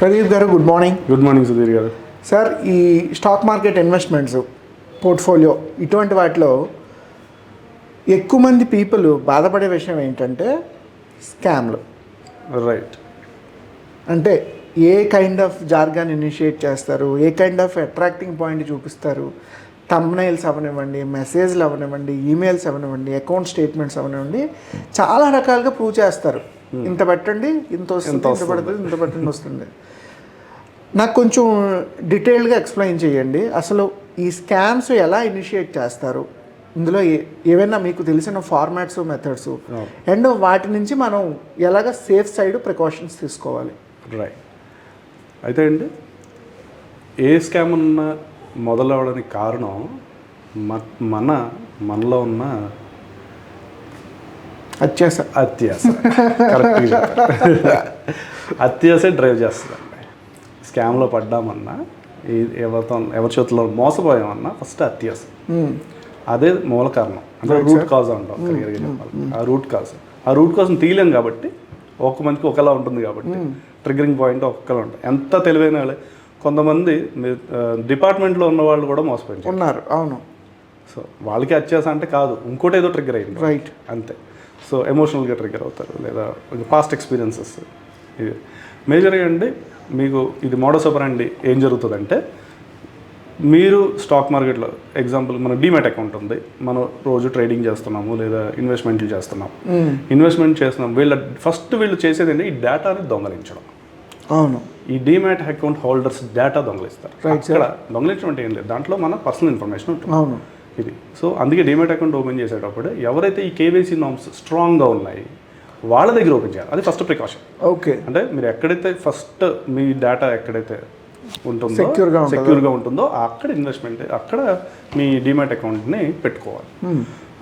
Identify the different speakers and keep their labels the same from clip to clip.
Speaker 1: ప్రదీప్ గారు good morning.
Speaker 2: Good morning Sudheer గారు.
Speaker 1: Sir, ఈ స్టాక్ మార్కెట్ ఇన్వెస్ట్మెంట్స్ పోర్ట్ఫోలియో ఇటువంటి వాటిలో ఎక్కువ మంది పీపుల్ బాధపడే విషయం ఏంటంటే స్కామ్లు.
Speaker 2: రైట్.
Speaker 1: అంటే ఏ కైండ్ ఆఫ్ జార్గాన్ ఇనిషియేట్ చేస్తారు, ఏ కైండ్ ఆఫ్ అట్రాక్టింగ్ పాయింట్ చూపిస్తారు, థంబ్నైల్స్ అవనివ్వండి, మెసేజ్లు అవనివ్వండి, ఈమెయిల్స్ అవనివ్వండి, అకౌంట్ స్టేట్మెంట్స్ అవనివ్వండి, చాలా రకాలుగా ప్రూవ్ చేస్తారు. ఇంత పెట్టండి, ఇంత వస్తుంది, ఇంత పడుతుంది, ఇంత పెట్టండి వస్తుంది. నాకు కొంచెం డీటెయిల్డ్గా ఎక్స్ప్లెయిన్ చేయండి. అసలు ఈ స్కామ్స్ ఎలా ఇనిషియేట్ చేస్తారు, ఇందులో ఏవైనా మీకు తెలిసిన ఫార్మాట్స్, మెథడ్స్, అండ్ వాటి నుంచి మనం ఎలాగ సేఫ్ సైడ్ ప్రికాషన్స్ తీసుకోవాలి.
Speaker 2: రైట్. అయితే అండి, ఏ స్కామ్ ఉన్న మొదలవడానికి కారణం మనలో ఉన్న
Speaker 1: అత్యాస.
Speaker 2: కరెక్ట్గా అత్యాసే డ్రైవ్ చేస్తుందండి. స్కామ్లో పడ్డామన్నా, ఎవరి చేతిలో మోసపోయామన్నా ఫస్ట్ అత్యాస. అదే మూల కారణం, అంటే రూట్ కాజ్ అంటాం క్లియర్గా చెప్పాలి. ఆ రూట్ కాజ్ని తీయలేం కాబట్టి, ఒక్క మందికి ఒకలా ఉంటుంది కాబట్టి ట్రిగరింగ్ పాయింట్ ఒక్కలా ఉంటుంది. ఎంత తెలివైన వాళ్ళే, కొంతమంది డిపార్ట్మెంట్లో ఉన్న వాళ్ళు కూడా మోసపోయి
Speaker 1: ఉన్నారు. అవును.
Speaker 2: సో వాళ్ళకి అత్యాస అంటే కాదు, ఇంకోటి ఏదో ట్రిగ్గర్ అయింది.
Speaker 1: రైట్.
Speaker 2: అంతే. సో ఎమోషనల్గా ట్రిగ్గర్ అవుతారు, లేదా పాస్ట్ ఎక్స్పీరియన్సెస్. ఇది మేజర్గా అండి. మీకు ఇది మోడస్ ఆపరెండి ఏం జరుగుతుందంటే, మీరు స్టాక్ మార్కెట్లో ఎగ్జాంపుల్ మన డీమ్యాట్ అకౌంట్ ఉంది, మనం రోజు ట్రేడింగ్ చేస్తున్నాము లేదా ఇన్వెస్ట్మెంట్లు చేస్తున్నాం. ఇన్వెస్ట్మెంట్ చేస్తున్నాం, వీళ్ళు చేసేది ఏంటి, ఈ డేటాని దొంగలించడం.
Speaker 1: అవును.
Speaker 2: ఈ డీమ్యాట్ అకౌంట్ హోల్డర్స్ డేటా దొంగలిస్తారు. ఇక్కడ దొంగలించడం అంటే ఏం లేదు, దాంట్లో మన పర్సనల్ ఇన్ఫర్మేషన్ ఉంటుంది.
Speaker 1: అవును.
Speaker 2: ఇది. సో అందుకే డీమ్యాట్ అకౌంట్ ఓపెన్ చేసేటప్పుడు ఎవరైతే ఈ కేవైసీ నామ్స్ స్ట్రాంగ్గా ఉన్నాయి వాళ్ళ దగ్గర ఓపెన్ చేయాలి. అది ఫస్ట్ ప్రికాషన్.
Speaker 1: ఓకే.
Speaker 2: అంటే మీరు ఎక్కడైతే ఫస్ట్ మీ డేటా ఎక్కడైతే ఉంటుందో,
Speaker 1: సెక్యూర్గా
Speaker 2: ఉంటుందో అక్కడ ఇన్వెస్ట్మెంట్, అక్కడ మీ డీమ్యాట్ అకౌంట్ని పెట్టుకోవాలి.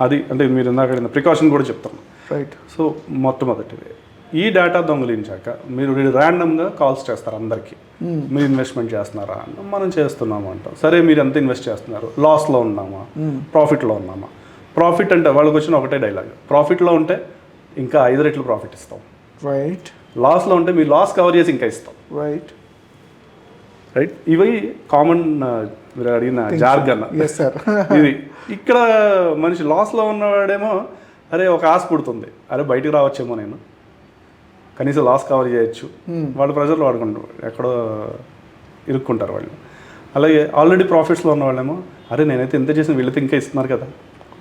Speaker 2: అది అంటే మీరు ఇందాక ప్రికాషన్ కూడా చెప్తాను.
Speaker 1: రైట్.
Speaker 2: సో మొట్టమొదటిది, ఈ డేటా దొంగలించాక మీరు ర్యాండమ్గా కాల్స్ చేస్తారు అందరికీ, మీరు ఇన్వెస్ట్మెంట్ చేస్తున్నారా అంటే మనం చేస్తున్నాము అంటాం. సరే, మీరు ఎంత ఇన్వెస్ట్ చేస్తున్నారు, లాస్లో ఉన్నామా, ప్రాఫిట్లో ఉన్నామా. ప్రాఫిట్ అంటే వాళ్ళకి వచ్చిన ఒకటే డైలాగ్, ప్రాఫిట్లో ఉంటే ఇంకా 5 రెట్లు ప్రాఫిట్ ఇస్తాం.
Speaker 1: రైట్.
Speaker 2: లాస్లో ఉంటే మీ లాస్ కవర్ చేసి ఇంకా ఇస్తాం.
Speaker 1: రైట్.
Speaker 2: రైట్. ఇవి కామన్ మీరు అడిగిన జార్గన్. ఇది ఇక్కడ మనిషి లాస్లో ఉన్నవాడేమో, అరే ఒక ఆశ పుడుతుంది, అరే బయటికి రావచ్చేమో, నేను కనీసం లాస్ కవర్ చేయొచ్చు. వాళ్ళు ప్రెజర్లో వాడుకుంటారు, ఎక్కడో ఇరుక్కుంటారు వాళ్ళు. అలాగే ఆల్రెడీ ప్రాఫిట్స్లో ఉన్న వాళ్ళేమో, అరే నేనైతే ఎంత చేసిన వీళ్ళతో ఇంకా ఇస్తున్నారు కదా.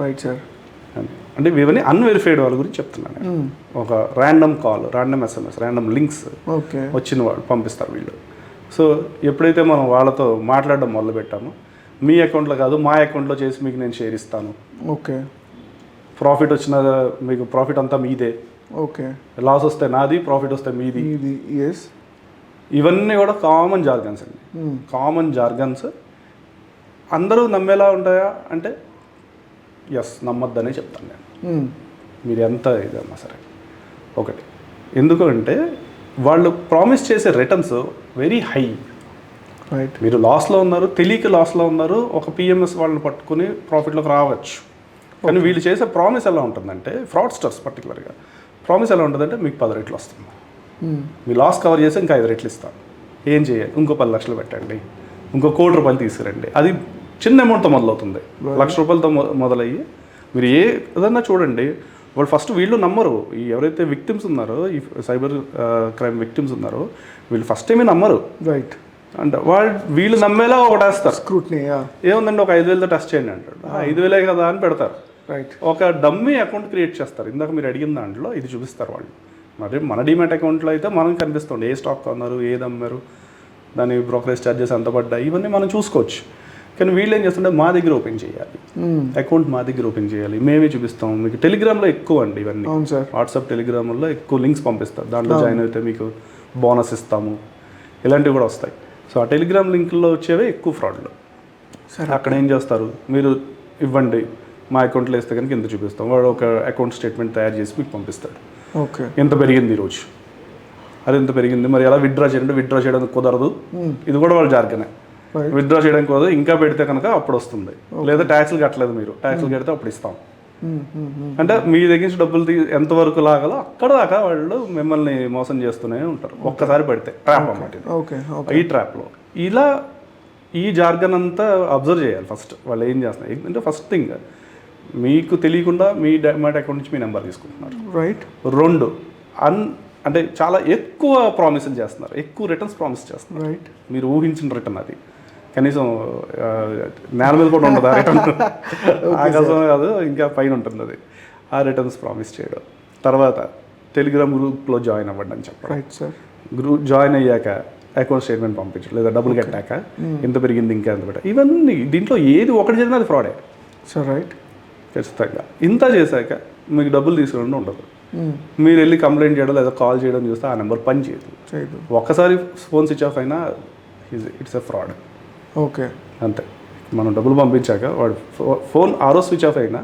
Speaker 1: Right sir.
Speaker 2: అంటే ఇవన్నీ అన్వెరిఫైడ్ వాళ్ళ గురించి చెప్తున్నాను. ఒక random call, random SMS, random links వచ్చిన వాళ్ళు పంపిస్తారు వీళ్ళు. సో ఎప్పుడైతే మనం వాళ్ళతో మాట్లాడడం మొదలు పెట్టామో, మీ అకౌంట్లో కాదు మా అకౌంట్లో చేసి మీకు నేను షేర్ ఇస్తాను.
Speaker 1: ఓకే.
Speaker 2: ప్రాఫిట్ వచ్చిన మీకు ప్రాఫిట్ అంతా మీదే.
Speaker 1: ఓకే.
Speaker 2: లాస్ వస్తే నాది, ప్రాఫిట్ వస్తే మీది.
Speaker 1: ఎస్.
Speaker 2: ఇవన్నీ కూడా కామన్ జార్గన్స్ అండి. కామన్ జార్గన్స్ అందరూ నమ్మేలా ఉంటాయా అంటే ఎస్, నమ్మొద్దనే చెప్తాను నేను. మీరు ఎంత ఇదన్నా సరే. ఒకటి, ఎందుకంటే వాళ్ళు ప్రామిస్ చేసే రిటర్న్స్ వెరీ హై.
Speaker 1: రైట్.
Speaker 2: మీరు లాస్లో ఉన్నారు, తెలియక లాస్లో ఉన్నారు, ఒక పిఎంఎస్ వాళ్ళని పట్టుకుని ప్రాఫిట్లోకి రావచ్చు. కానీ వీళ్ళు చేసే ప్రామిస్ ఎలా ఉంటుందంటే, ఫ్రాడ్స్టర్స్ పర్టికులర్గా ప్రామిస్ ఎలా ఉంటుందంటే, మీకు 10 రెట్లు వస్తుంది, మీ లాస్ కవర్ చేసి ఇంకా 5 రెట్లు ఇస్తాను, ఏం చేయాలి, ఇంకో 10 లక్షలు పెట్టండి, ఇంకో 1 కోటి రూపాయలు తీసుకురండి. అది చిన్న అమౌంట్తో మొదలవుతుంది. 1 లక్ష రూపాయలతో మొదలయ్యి మీరు ఏదన్నా చూడండి, వాళ్ళు ఫస్ట్ వీళ్ళు నమ్మరు. ఈ ఎవరైతే విక్టిమ్స్ ఉన్నారో, ఈ సైబర్ క్రైమ్ విక్టిమ్స్ ఉన్నారో, వీళ్ళు ఫస్ట్ ఏమీ నమ్మరు.
Speaker 1: రైట్.
Speaker 2: అంటే వీళ్ళు నమ్మేలా ఒకటి వేస్తారు.
Speaker 1: స్క్రూట్నీ.
Speaker 2: ఏముందండి, ఒక 5,000తో టెస్ట్ చేయండి అంటాడు, 5,000 కదా అని పెడతారు.
Speaker 1: రైట్.
Speaker 2: ఒక డమ్మీ అకౌంట్ క్రియేట్ చేస్తారు. ఇందాక మీరు అడిగిన దాంట్లో ఇది చూపిస్తారు వాళ్ళు. మరి మన డీమ్యాట్ అకౌంట్లో అయితే మనం కనిపిస్తుంది, ఏ స్టాక్ కొన్నారు, ఏది అమ్మారు, దాని బ్రోకరేజ్ ఛార్జెస్ ఎంత పడ్డాయి, ఇవన్నీ మనం చూసుకోవచ్చు. కానీ వీళ్ళు ఏం చేస్తుంటే, మా దగ్గర ఓపెన్ చేయాలి అకౌంట్, మా దగ్గర ఓపెన్ చేయాలి, మేమే చూపిస్తాం. మీకు టెలిగ్రామ్లో ఎక్కువ అండి ఇవన్నీ. వాట్సాప్, టెలిగ్రామ్లో ఎక్కువ లింక్స్ పంపిస్తారు, దాంట్లో జాయిన్ అయితే మీకు బోనస్ ఇస్తాము, ఇలాంటివి కూడా వస్తాయి. సో ఆ టెలిగ్రామ్ లింక్లో వచ్చేవే ఎక్కువ ఫ్రాడ్లు. అక్కడ ఏం చేస్తారు, మీరు ఇవ్వండి, మా అకౌంట్లో వేస్తే కనుక ఎంత చూపిస్తాం, వాడు ఒక అకౌంట్ స్టేట్మెంట్ తయారు చేసి మీకు పంపిస్తాడు.
Speaker 1: ఓకే.
Speaker 2: ఎంత పెరిగింది ఈరోజు, అది ఎంత పెరిగింది, మరి ఎలా విత్డ్రా చేయండి, విత్డ్రా చేయడానికి కుదరదు, ఇది కూడా వాళ్ళు జార్గనే. విత్డ్రా చేయడానికి కుదరదు, ఇంకా పెడితే కనుక అప్పుడు వస్తుంది, లేదా ట్యాక్స్లు కట్టలేదు మీరు, ట్యాక్స్లు కడితే అప్పుడు ఇస్తాం. అంటే మీ దగ్గర నుంచి డబ్బులు ఎంతవరకు లాగాలో అక్కడ దాకా వాళ్ళు మిమ్మల్ని మోసం చేస్తూనే ఉంటారు ఒక్కసారి పడితే ట్రాప్ అన్నమాట ఇది.
Speaker 1: ఓకే
Speaker 2: ఈ ట్రాప్లో ఇలా ఈ జార్గన్ అంతా అబ్జర్వ్ చేయాలి ఫస్ట్ వాళ్ళు ఏం చేస్తున్నారు. అంటే ఫస్ట్ థింగ్ మీకు తెలియకుండా మీ డైమాట్ అకౌంట్ నుంచి మీ నెంబర్ తీసుకుంటున్నారు.
Speaker 1: రైట్.
Speaker 2: 2 అంటే చాలా ఎక్కువ ప్రామిసులు చేస్తున్నారు, ఎక్కువ రిటర్న్స్ ప్రామిస్ చేస్తున్నారు.
Speaker 1: రైట్.
Speaker 2: మీరు ఊహించిన రిటర్న్ అది కనీసం నేల మీద కూడా ఉండదు ఆ రిటర్న్, ఆకాశం కాదు ఇంకా పైన ఉంటుంది అది. ఆ రిటర్న్స్ ప్రామిస్ చేయడం, తర్వాత టెలిగ్రామ్ గ్రూప్లో జాయిన్ అవ్వండి అని చెప్పడం.
Speaker 1: Right sir.
Speaker 2: గ్రూప్ జాయిన్ అయ్యాక అకౌంట్ స్టేట్మెంట్ పంపించడం, లేదా డబ్బులు కట్టాక ఎంత పెరిగింది ఇంకా ఎంత పెట్టాలి, ఇవన్నీ దీంట్లో ఏది ఒకటి జరిగినా అది ఫ్రాడే
Speaker 1: సార్. రైట్.
Speaker 2: ఖచ్చితంగా. ఇంత చేశాక మీకు డబ్బులు తీసుకోవడం ఉండదు. మీరు వెళ్ళి కంప్లైంట్ చేయడం లేదా కాల్ చేయడం చూస్తే ఆ నెంబర్ పని చేయదు. ఒక్కసారి ఫోన్ స్విచ్ ఆఫ్ అయినా ఇట్స్ ఎ ఫ్రాడ్.
Speaker 1: ఓకే.
Speaker 2: అంతే. మనం డబ్బులు పంపించాక వాడు ఫోన్ ఆ రోజు స్విచ్ ఆఫ్ అయినా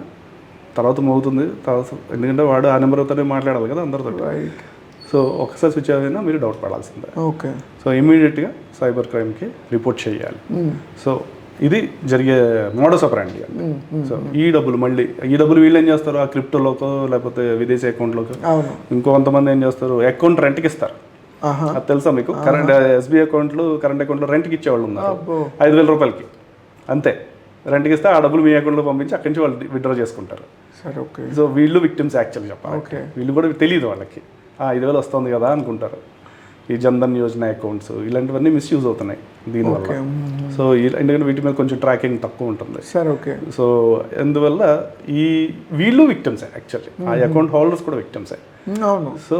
Speaker 2: తర్వాత మోగుతుంది తర్వాత, ఎందుకంటే వాడు ఆ నెంబర్తోనే మాట్లాడాలి కదా అందరితో.
Speaker 1: రైట్.
Speaker 2: సో ఒకసారి స్విచ్ ఆఫ్ అయినా మీరు డౌట్ పడాల్సిందే.
Speaker 1: ఓకే.
Speaker 2: సో ఇమీడియట్గా సైబర్ క్రైమ్కి రిపోర్ట్ చేయాలి. సో ఇది జరిగే మోడస్ ఆపరాండి అండి. సో ఈ డబ్బులు వీళ్ళు ఏం చేస్తారు, ఆ క్రిప్టోలోకో లేకపోతే విదేశీ అకౌంట్లోకో, ఇంకొంతమంది ఏం చేస్తారు అకౌంట్ రెంట్కి ఇస్తారు. అది తెలుసా మీకు? కరెంట్ ఎస్బీఐ అకౌంట్లు కరెంట్ అకౌంట్లో రెంట్కి ఇచ్చేవాళ్ళు ఉన్నారు 5,000 రూపాయలకి. అంతే, రెంట్కి ఇస్తే ఆ డబ్బులు మీ అకౌంట్లో పంపించి అక్కడి నుంచి వాళ్ళు విత్డ్రా చేసుకుంటారు. సో వీళ్ళు విక్టిమ్స్ యాక్చువల్లీ చెప్పాలి. వీళ్ళు కూడా తెలియదు వాళ్ళకి 5,000 వస్తుంది కదా అనుకుంటారు. ఈ జన్ధన్ యోజన అకౌంట్స్ ఇలాంటివన్నీ మిస్యూజ్ అవుతున్నాయి దీనివల్ల. సో ఎందుకంటే వీటి మీద కొంచెం ట్రాకింగ్ తక్కువ ఉంటుంది. సో అందువల్ల వీళ్ళు విక్టిమ్సే యాక్చువల్లీ, ఆ అకౌంట్ హోల్డర్స్ కూడా విక్టిమ్సే. సో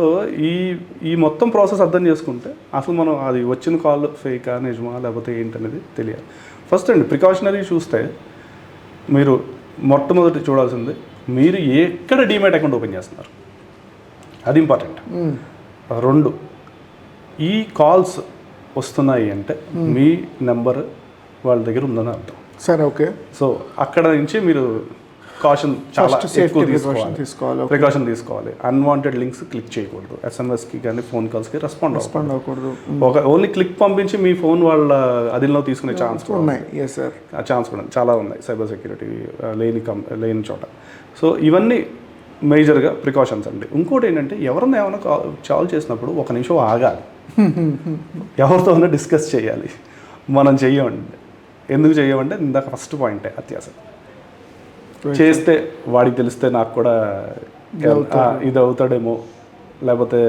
Speaker 2: ఈ మొత్తం ప్రాసెస్ అర్థం చేసుకుంటే అసలు మనం అది వచ్చిన కాల్ ఫేకా నిజమా లేకపోతే ఏంటనేది తెలియాలి. ఫస్ట్ అండి ప్రికాషనరీ చూస్తే మీరు మొట్టమొదటి చూడాల్సింది మీరు ఎక్కడ డీమ్యాట్ అకౌంట్ ఓపెన్ చేస్తున్నారు, అది ఇంపార్టెంట్. 2, ఈ కాల్స్ వస్తున్నాయి అంటే మీ నెంబర్ వాళ్ళ దగ్గర ఉందని అర్థం.
Speaker 1: సరే. ఓకే.
Speaker 2: సో అక్కడ నుంచి మీరు కాషన్ చాలా ఎక్కువ తీసుకోవాలి, ప్రికాషన్ తీసుకోవాలి. అన్వాంటెడ్ లింక్స్ క్లిక్ చేయకూడదు, ఎస్ఎంఎస్కి కానీ ఫోన్ కాల్స్కి రెస్పాండ్ అవ్వకూడదు. ఓన్లీ క్లిక్ పంపించి మీ ఫోన్ వాళ్ళ అదిలో తీసుకునే ఛాన్స్
Speaker 1: ఉన్నాయి.
Speaker 2: ఆ ఛాన్స్ కూడా చాలా ఉన్నాయి సైబర్ సెక్యూరిటీ లేని చోట. సో ఇవన్నీ మేజర్గా ప్రికాషన్స్ అండి. ఇంకోటి ఏంటంటే ఎవరైనా ఏమైనా కాల్ చేసినప్పుడు 1 నిమిషం ఆగాలి, ఎవరితో ఉన్నా డిస్కస్ చేయాలి. మనం చెయ్యమండి. ఎందుకు చెయ్యమంటే ఇందాక ఫస్ట్ పాయింటే అత్యాస. చేస్తే వాడికి తెలిస్తే నాకు కూడా ఇది అవుతాడేమో, లేకపోతే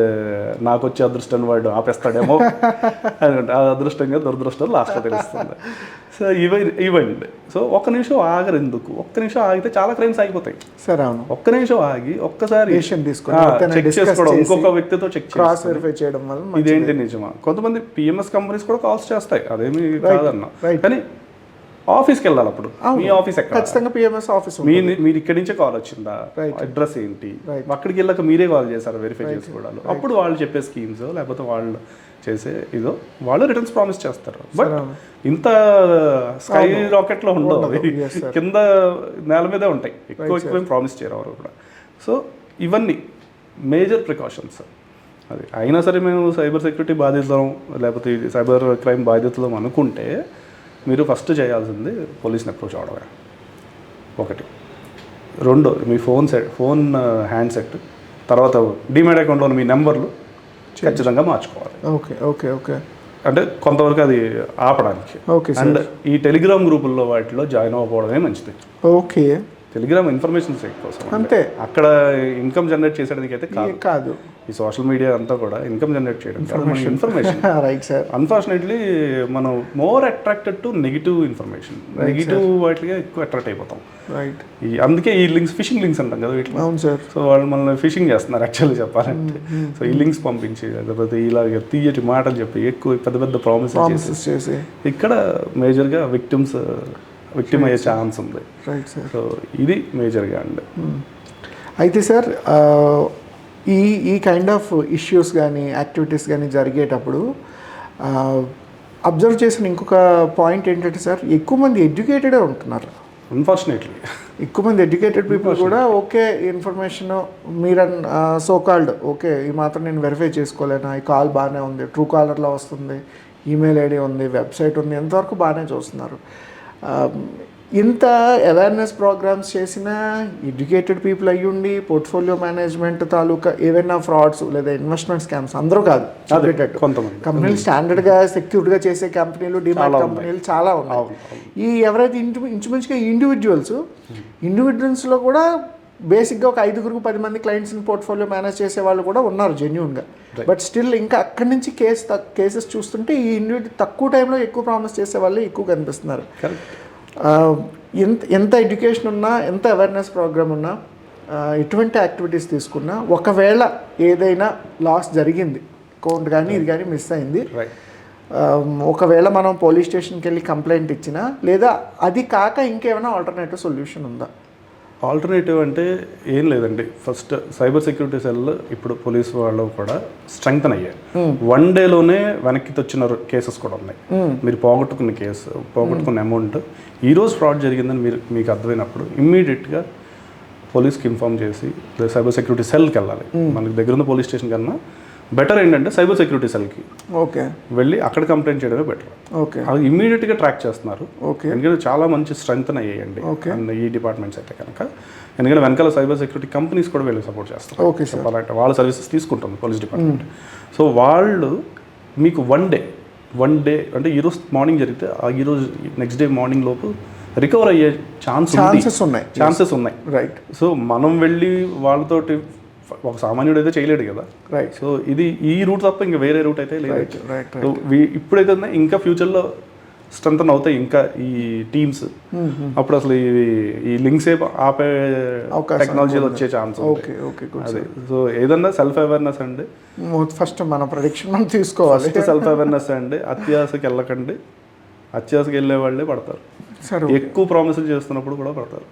Speaker 2: నాకు వచ్చే అదృష్టాన్ని వాడు ఆపేస్తాడేమో అనుకుంటే ఆ అదృష్టంగా దురదృష్టం లాస్ట్లో తెలుస్తుంది. సో ఇవ్వండి. సో 1 నిమిషం ఆగరు. ఎందుకు 1 నిమిషం ఆగితే చాలా క్రైమ్స్ ఆగిపోతాయి.
Speaker 1: సరే. అవును.
Speaker 2: 1 నిమిషం ఆగి ఒక్కసారి చెక్ చేసుకోవడం, ఇంకొక వ్యక్తితో చెక్
Speaker 1: చేయడం వల్ల
Speaker 2: ఇదేంటి నిజమా. కొంతమంది పిఎంఎస్ కంపెనీస్ కూడా కాల్స్ చేస్తాయి, అదేమి కాదన్నా. కానీ ఆఫీస్కి వెళ్ళాలి. అప్పుడు మీ ఆఫీస్ ఎక్కడ,
Speaker 1: ఖచ్చితంగా పిఎంఎస్ ఆఫీస్.
Speaker 2: మీరు ఇక్కడి నుంచే కాల్ వచ్చిందా, అడ్రస్ ఏంటి, అక్కడికి వెళ్ళాక మీరే కాల్ చేశారు వెరిఫై చేసుకోవడాలు. అప్పుడు వాళ్ళు చెప్పే స్కీమ్స్ లేకపోతే వాళ్ళు చేసే ఇదో వాళ్ళు రిటర్న్స్ ప్రామిస్ చేస్తారు. బట్ ఇంత స్కై రాకెట్లో ఉండవు, కింద నేల మీదే ఉంటాయి. ఎక్కువ ప్రామిస్ చేయరు ఎవరు కూడా. సో ఇవన్నీ మేజర్ ప్రికాషన్స్. అది అయినా సరే మేము సైబర్ సెక్యూరిటీ బాధితులం లేకపోతే సైబర్ క్రైమ్ బాధితులం అనుకుంటే మీరు ఫస్ట్ చేయాల్సింది పోలీస్ని అప్రోచ్ అవడమే 1. 2 మీ ఫోన్ హ్యాండ్ సెట్, తర్వాత డీమ్యాట్ అకౌంట్లో మీ నెంబర్లు ఖచ్చితంగా మార్చుకోవాలి.
Speaker 1: ఓకే.
Speaker 2: అంటే కొంతవరకు అది ఆపడానికి. అండ్ ఈ టెలిగ్రామ్ గ్రూపుల్లో వాటిలో జాయిన్ అవ్వకపోవడమే మంచిది.
Speaker 1: ఓకే.
Speaker 2: టెలిగ్రామ్ ఇన్ఫర్మేషన్ సైట్ కోసం
Speaker 1: అంతే,
Speaker 2: అక్కడ ఇన్కమ్ జనరేట్ చేసేదానికి అయితే కాదు. ఈ సోషల్ మీడియా అంతా కూడా ఇన్కమ్ జనరేట్ చేయడం ఇన్ఫర్మేషన్.
Speaker 1: Right sir.
Speaker 2: అన్ఫార్చునేట్లీ మనం more attracted to negative information, negative వాటిగా ఎక్కువ అట్రాక్ట్ అయిపోతాం.
Speaker 1: రైట్.
Speaker 2: అందుకే ఈ లింక్స్ ఫిషింగ్ లింక్స్ అంటాం కదా వీటిలో.
Speaker 1: అవును సార్.
Speaker 2: సో వాళ్ళు మనల్ని ఫిషింగ్ చేస్తున్నారు యాక్చువల్లీ చెప్పాలంటే. సో ఈ లింక్స్ పంపించి లేకపోతే ఇలాగ తీయటి మాటలు చెప్పి ఎక్కువ పెద్ద పెద్ద ప్రామిసెస్ చేసి ఇక్కడ మేజర్గా విక్టిమ్ అయ్యే ఛాన్స్ ఉంది.
Speaker 1: Right sir.
Speaker 2: సో ఇది మేజర్గా అండి.
Speaker 1: అయితే సార్ ఈ కైండ్ ఆఫ్ ఇష్యూస్ కానీ యాక్టివిటీస్ కానీ జరిగేటప్పుడు అబ్జర్వ్ చేసిన ఇంకొక పాయింట్ ఏంటంటే సార్, ఎక్కువ మంది ఎడ్యుకేటెడే ఉంటున్నారు.
Speaker 2: అన్ఫార్చునేట్లీ
Speaker 1: ఎక్కువ మంది ఎడ్యుకేటెడ్ పీపుల్ కూడా ఓకే ఇన్ఫర్మేషన్ మీరు సోకాల్డ్ ఓకే ఈ మాత్రం నేను వెరిఫై చేసుకోలేనా, ఈ కాల్ బాగానే ఉంది, ట్రూ కాలర్లో వస్తుంది, ఈమెయిల్ ఐడి ఉంది, వెబ్సైట్ ఉంది, ఎంతవరకు బాగానే చూస్తున్నారు. ఇంత అవేర్నెస్ ప్రోగ్రామ్స్ చేసిన ఎడ్యుకేటెడ్ పీపుల్ అయ్యుండి పోర్ట్ఫోలియో మేనేజ్మెంట్ తాలూకా ఏవైనా ఫ్రాడ్స్ లేదా ఇన్వెస్ట్మెంట్ స్కామ్స్ అందరూ కాదు
Speaker 2: కొంతమంది
Speaker 1: కంపెనీలు స్టాండర్డ్గా సెక్యూర్డ్గా చేసే కంపెనీలు డిమాట్ కంపెనీలు చాలా ఉన్నాయి. ఈ ఎవరైతే ఇంచుమించుగా ఇండివిజువల్స్లో కూడా బేసిక్గా ఒక 5-10 మంది క్లయింట్స్ని పోర్ట్ఫోలియో మేనేజ్ చేసే వాళ్ళు కూడా ఉన్నారు జెన్యూన్గా. బట్ స్టిల్ ఇంకా అక్కడి నుంచి కేసెస్ చూస్తుంటే ఈ తక్కువ టైంలో ఎక్కువ ప్రామిస్ చేసే వాళ్ళు ఎక్కువ కనిపిస్తున్నారు. ఎంత ఎడ్యుకేషన్ ఉన్నా, ఎంత అవేర్నెస్ ప్రోగ్రామ్ ఉన్నా, ఎటువంటి యాక్టివిటీస్ తీసుకున్నా ఒకవేళ ఏదైనా లాస్ జరిగింది, అకౌంట్ కానీ ఇది కానీ మిస్ అయింది, ఒకవేళ మనం పోలీస్ స్టేషన్కి వెళ్ళి కంప్లైంట్ ఇచ్చినా లేదా అది కాక ఇంకేమైనా ఆల్టర్నేటివ్ సొల్యూషన్ ఉందా?
Speaker 2: ఆల్టర్నేటివ్ అంటే ఏం లేదండి. ఫస్ట్ సైబర్ సెక్యూరిటీ సెల్ ఇప్పుడు పోలీస్ వాళ్ళు కూడా స్ట్రెంగ్తన్ అయ్యాయి. 1 డేలోనే వెనక్కి వచ్చిన కేసెస్ కూడా ఉన్నాయి. మీరు పోగొట్టుకున్న కేసు, పోగొట్టుకున్న అమౌంట్ ఈరోజు ఫ్రాడ్ జరిగిందని మీకు అర్థమైనప్పుడు ఇమ్మీడియట్గా పోలీస్కి ఇన్ఫార్మ్ చేసి సైబర్ సెక్యూరిటీ సెల్కి వెళ్ళాలి. మనకి దగ్గర ఉన్న పోలీస్ స్టేషన్ కన్నా బెటర్ ఏంటంటే సైబర్ సెక్యూరిటీ సెల్కి వెళ్ళి అక్కడ కంప్లైంట్ చేయడమే బెటర్. అది ఇమ్మీడియట్గా ట్రాక్ చేస్తున్నారు. ఎందుకంటే చాలా మంచి స్ట్రెంగ్త్ అయ్యాయండి ఈ డిపార్ట్మెంట్స్ అయితే కనుక. ఎందుకంటే వెనకాల సైబర్ సెక్యూరిటీ కంపెనీస్ కూడా వీళ్ళకి సపోర్ట్ చేస్తారు. చెప్పాలంటే వాళ్ళ సర్వీసెస్ తీసుకుంటుంది పోలీస్ డిపార్ట్మెంట్. సో వాళ్ళు మీకు వన్ డే అంటే ఈరోజు మార్నింగ్ జరిగితే ఈరోజు నెక్స్ట్ డే మార్నింగ్ లోపు రికవర్ అయ్యే ఛాన్సెస్ ఉన్నాయి.
Speaker 1: రైట్.
Speaker 2: సో మనం వెళ్ళి వాళ్ళతోటి ఒక సామాన్యుడు అయితే చేయలేడు కదా.
Speaker 1: రైట్.
Speaker 2: సో ఇది ఈ రూట్ తప్ప ఇంకా వేరే రూట్ అయితే లేదు.
Speaker 1: రైట్.
Speaker 2: ఇప్పుడైతే ఇంకా ఫ్యూచర్లో స్ట్రెంథన్ అవుతాయి ఇంకా ఈ టీమ్స్. అప్పుడు అసలు ఈ లింక్స్ ఆపే టెక్నాలజీలో వచ్చే ఛాన్స్. అదే. సో ఏదన్నా సెల్ఫ్ అవేర్నెస్ అండి.
Speaker 1: ఫస్ట్ మన ప్రొడిక్షన్ మనం తీసుకోవాలి.
Speaker 2: సెల్ఫ్ అవేర్నెస్ అండి. అత్యాశకి వెళ్ళకండి. అత్యాశకి వెళ్ళే వాళ్ళే పడతారు. ఎక్కువ ప్రామిసులు చేస్తున్నప్పుడు కూడా పడతారు.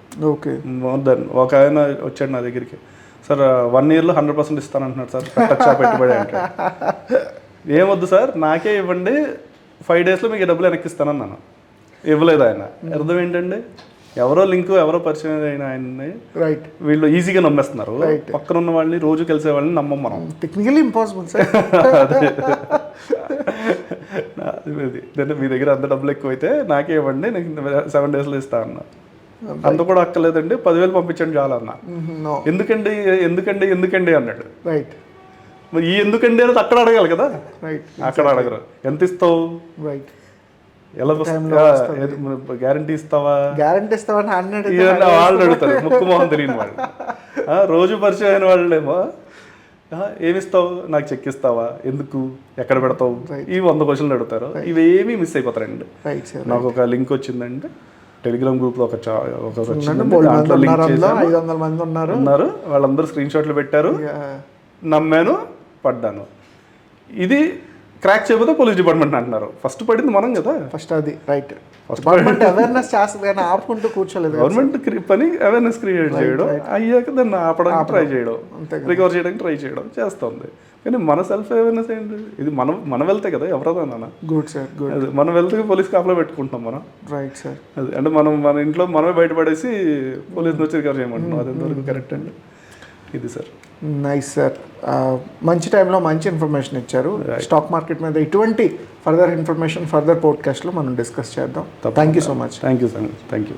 Speaker 2: ఒక ఆయన వచ్చాడు నా దగ్గరికి, సార్ 1 yearలో 100% ఇస్తానంటున్నాడు సార్, పెట్టచ్చా పెట్టుబడి అంటే. ఏమొద్దు సార్, నాకే ఇవ్వండి, 5 daysలో మీకు డబ్బులు వెనక్కి ఇస్తానన్నాను. ఇవ్వలేదు ఆయన. అర్థం ఏంటండి, ఎవరో లింకు ఎవరో పరిచయం అయిన ఆయన్ని వీళ్ళు ఈజీగా నమ్మేస్తున్నారు. పక్కన ఉన్న వాళ్ళని రోజు కలిసే వాళ్ళని నమ్మం మనం.
Speaker 1: Technically impossible sir.
Speaker 2: మీ దగ్గర అంత డబ్బులు ఎక్కువైతే నాకే ఇవ్వండి, నేను 7 daysలో ఇస్తా అన్నా. అంత కూడా అక్కర్లేదండి, 10,000 పంపించండి చాలా అన్న. ఎందుకండి అన్నాడు.
Speaker 1: రైట్.
Speaker 2: మరి ఈ ఎందుకండి అనేది అక్కడ అడగాలి కదా. అక్కడ అడగరు. ఎంత ఇస్తావు, ఎలా గ్యారంటీ ఇస్తావా వాళ్ళు అడుగుతారు. ముక్కు మొహం తెలియని వాళ్ళు. రోజు పరిచయం అయిన వాళ్ళేమో ఏమిస్తావు, నాకు చెక్ ఇస్తావా, ఎందుకు, ఎక్కడ పెడతావు, ఇవి 100 questions అడుగుతారు. ఇవేమీ మిస్ అయిపోతారండి. నాకు ఒక లింక్ వచ్చిందండి టెలిగ్రామ్ గ్రూప్లో, ఒక ఉన్నారు, వాళ్ళందరూ స్క్రీన్ షాట్లు పెట్టారు, నమ్మాను, పడ్డాను. ఇది క్రాక్ చేయకపోతే పోలీస్ డిపార్ట్మెంట్ అంటున్నారు. ఫస్ట్ పడింది మనం కదా.
Speaker 1: ఫస్ట్ అది రైట్. అవేర్నెస్ చేస్తుంది కానీ ఆపుకుంటూ కూర్చోలేదు.
Speaker 2: గవర్నమెంట్ పని అవేర్నెస్ క్రియేట్ చేయడం, అయ్యాక దాన్ని ఆపడానికి ట్రై చేయడం, రికవర్ చేయడానికి ట్రై చేయడం చేస్తుంది. కానీ మన సెల్ఫ్ అవేర్నెస్ ఏంటి, ఇది మనం వెళ్తే కదా ఎవరిదన్నా.
Speaker 1: Good sir, good.
Speaker 2: అది మనం వెళ్తే పోలీస్ కాపలా పెట్టుకుంటున్నాం మనం.
Speaker 1: Right sir.
Speaker 2: అది అంటే మన ఇంట్లో మనమే బయటపడేసి పోలీసుని వచ్చి రికవర్ చేయమంటున్నాం. అది ఎంతవరకు కరెక్ట్ అండి. ఇది సార్.
Speaker 1: Nice sir. మంచి టైంలో మంచి ఇన్ఫర్మేషన్ ఇచ్చారు. స్టాక్ మార్కెట్ మీద ఇటువంటి ఫర్దర్ ఇన్ఫర్మేషన్ ఫర్దర్ పోడ్కాస్ట్లో మనం డిస్కస్ చేద్దాం. Thank you so much.
Speaker 2: Thank you sir. Thank you.